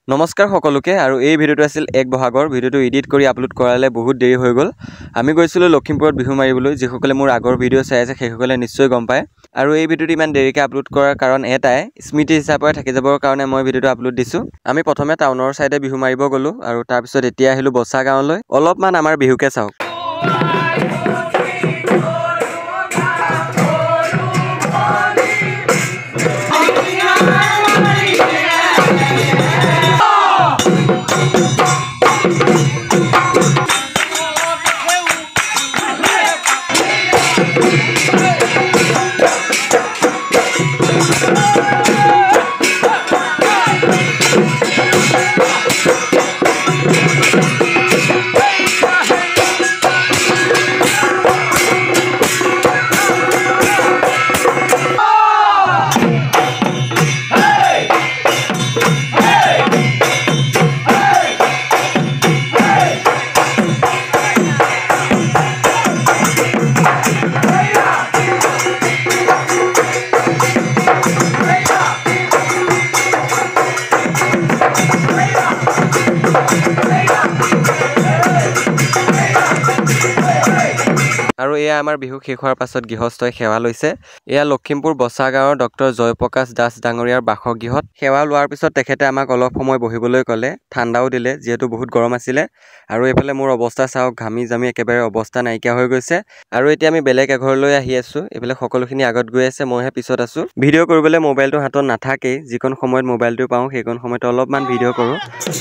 নমস্কাৰ সকলোকে আৰু এই ভিডিওটো আছিল এক বহাগৰ ভিডিওটো এডিট কৰি আপলোড কৰালে বহুত দেৰি হৈ গ'ল আমি গৈছিলোঁ লখিমপুৰত বিহু মাৰিবলৈ যিসকলে মোৰ আগৰ ভিডিও চাই আছে সেইসকলে নিশ্চয় গম পায় আৰু এই ভিডিওটো ইমান দেৰিকৈ আপলোড কৰাৰ কাৰণ এটাই স্মৃতি হিচাপে থাকি যাবৰ কাৰণে মই ভিডিওটো আপলোড দিছোঁ আমি প্ৰথমে টাউনৰ সাইডে বিহু মাৰিব গ'লো আৰু তাৰ পিছত এতিয়া আহিলো বসা গাঁৱলৈ অলপমান আমাৰ বিহুকে চাওক আৰু এয়া আমাৰ বিহু শেষ হোৱাৰ পাছত গৃহস্থই সেৱা লৈছে এয়া লখিমপুৰ বসা গাঁৱৰ ডক্টৰ জয়প্ৰকাশ দাস ডাঙৰীয়াৰ বাসগৃহত সেৱা লোৱাৰ পিছত তেখেতে আমাক অলপ সময় বহিবলৈ ক'লে ঠাণ্ডাও দিলে যিহেতু বহুত গৰম আছিলে আৰু এইফালে মোৰ অৱস্থা চাওক ঘামি জামি একেবাৰে অৱস্থা নাইকিয়া হৈ গৈছে আৰু এতিয়া আমি বেলেগ এঘৰলৈ আহি আছো এইফালে সকলোখিনি আগত গৈ আছে মইহে পিছত আছো ভিডিও কৰিবলৈ মোবাইলটো হাতত নাথাকে যিকোন সময়ত মোবাইলটো পাওঁ সেইকণ সময়ত অলপমান ভিডিও কৰোঁ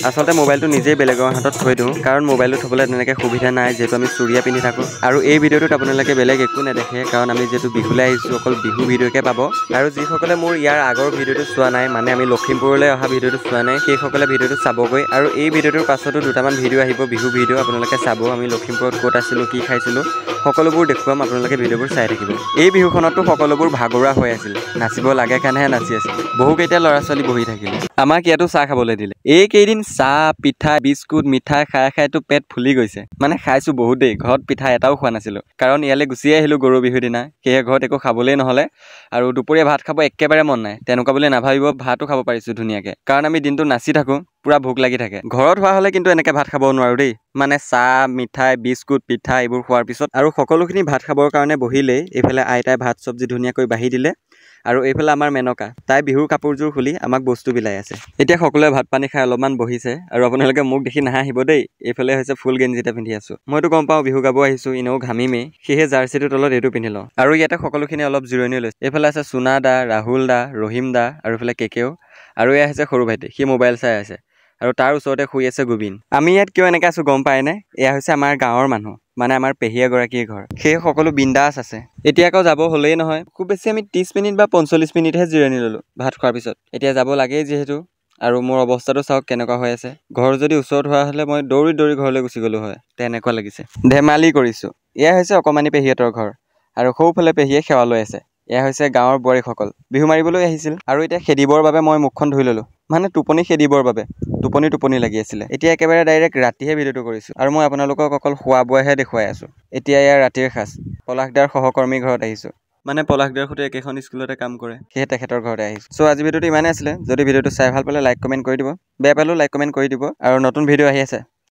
আচলতে মোবাইলটো নিজেই বেলেগৰ হাতত থৈ দিওঁ কাৰণ মোবাইলটো থবলৈ তেনেকৈ সুবিধা নাই যেহেতু আমি চুৰিয়া পিন্ধি থাকোঁ আৰু এই ভিডিওটোত আপোনালোকে বেলেগ একো নেদেখে কাৰণ আমি যেহেতু বিহুলৈ আহিছোঁ অকল বিহু ভিডিঅ'কে পাব আৰু যিসকলে মোৰ ইয়াৰ আগৰ ভিডিঅ'টো চোৱা নাই মানে আমি লখিমপুৰলৈ অহা ভিডিঅ'টো চোৱা নাই সেইসকলে ভিডিঅ'টো চাবগৈ আৰু এই ভিডিঅ'টোৰ পাছতো দুটামান ভিডিঅ' আহিব বিহু ভিডিঅ' আপোনালোকে চাব আমি লখিমপুৰত ক'ত আছিলোঁ কি খাইছিলোঁ সকলোবোৰ দেখুৱাম আপোনালোকে ভিডিঅ'বোৰ চাই থাকিব এই বিহুখনতো সকলোবোৰ ভাগৰুৱা হৈ আছিল নাচিব লাগে কাৰণেহে নাচি আছিল বহুকেইটা ল'ৰা ছোৱালী বহি থাকিলে আমাক ইয়াতো চাহ খাবলৈ দিলে এইকেইদিন চাহ পিঠা বিস্কুট মিঠাই খাই খাইতো পেট ফুলি গৈছে মানে খাইছোঁ বহুত দেই ঘৰত পিঠা এটাও খোৱা নাছিলোঁ কাৰণ ইয়ালৈ গুচি আহিলোঁ গৰু বিহুৰ দিনা সেয়ে ঘৰত একো খাবলৈ নহ'লে আৰু দুপৰীয়া ভাত খাব একেবাৰে মন নাই তেনেকুৱা বুলি নাভাবিব ভাতো খাব পাৰিছোঁ ধুনীয়াকৈ কাৰণ আমি দিনটো নাচি থাকোঁ পুৰা ভোক লাগি থাকে ঘৰত হোৱা হ'লে কিন্তু এনেকৈ ভাত খাব নোৱাৰোঁ দেই মানে চাহ মিঠাই বিস্কুট পিঠা এইবোৰ খোৱাৰ পিছত আৰু সকলোখিনি ভাত খাবৰ কাৰণে বহিলেই এইফালে আইতাই ভাত চব্জি ধুনীয়াকৈ বাঢ়ি দিলে আৰু এইফালে আমাৰ মেনকা তাই বিহুৰ কাপোৰযোৰ খুলি আমাক বস্তু বিলাই আছে এতিয়া সকলোৱে ভাত পানী খাই অলপমান বহিছে আৰু আপোনালোকে মোক দেখি নাহাঁহিব দেই এইফালে হৈছে ফুল গেঞ্জি এটা পিন্ধি আছোঁ মইতো গম পাওঁ বিহু গাব আহিছোঁ এনেও ঘামিমেই সেয়েহে জাৰ্চিটোৰ তলত এইটো পিন্ধি লওঁ আৰু ইয়াতে সকলোখিনি অলপ জিৰণি লৈছে এইফালে আছে চুনা দা ৰাহুল দা ৰহিম দা আৰু এইফালে কেকেও আৰু এয়া হৈছে সৰু ভাইটি সি মোবাইল চাই আছে আৰু তাৰ ওচৰতে শুই আছে গোবিন আমি ইয়াত কিয় এনেকৈ আছোঁ গম পায়নে এয়া হৈছে আমাৰ গাঁৱৰ মানুহ মানে আমাৰ পেহী এগৰাকীৰ ঘৰ সেই সকলো বিন্দাছ আছে এতিয়া আকৌ যাব হ'লেই নহয় খুব বেছি আমি 30 মিনিট বা 45 মিনিটহে জিৰণি ল'লোঁ ভাত খোৱাৰ পিছত এতিয়া যাব লাগেই যিহেতু আৰু মোৰ অৱস্থাটো চাওক কেনেকুৱা হৈ আছে ঘৰ যদি ওচৰত হোৱা হ'লে মই দৌৰি দৌৰি ঘৰলৈ গুচি গ'লোঁ হয় তেনেকুৱা লাগিছে ধেমালি কৰিছোঁ এয়া হৈছে অকণমানি পেহীহঁতৰ ঘৰ আৰু সৌফালে পেহীয়ে সেৱা লৈ আছে এয়া হৈছে গাঁৱৰ বোৱাৰীসকল বিহু মাৰিবলৈ আহিছিল আৰু এতিয়া খেদিবৰ বাবে মই মুখখন ধুই ল'লোঁ মানে টোপনি খেদিবৰ বাবে টোপনি লাগি আছিলে এতিয়া একেবাৰে ডাইৰেক্ট ৰাতিহে ভিডিঅ'টো কৰিছোঁ আৰু মই আপোনালোকক অকল খোৱা বোৱাহে দেখুৱাই আছোঁ এতিয়া ইয়াৰ ৰাতিৰ সাজ পলাশদাৰ সহকৰ্মীৰ ঘৰত আহিছোঁ মানে পলাশদাৰ সৈতে একেখন স্কুলতে কাম কৰে সেয়ে তেখেতৰ ঘৰতে আহিছোঁ চ' আজি ভিডিঅ'টো ইমানেই আছিলে যদি ভিডিঅ'টো চাই ভাল পালে লাইক কমেণ্ট কৰি দিব বেয়া পালেও লাইক কমেণ্ট কৰি দিব আৰু নতুন ভিডিঅ' আহি আছে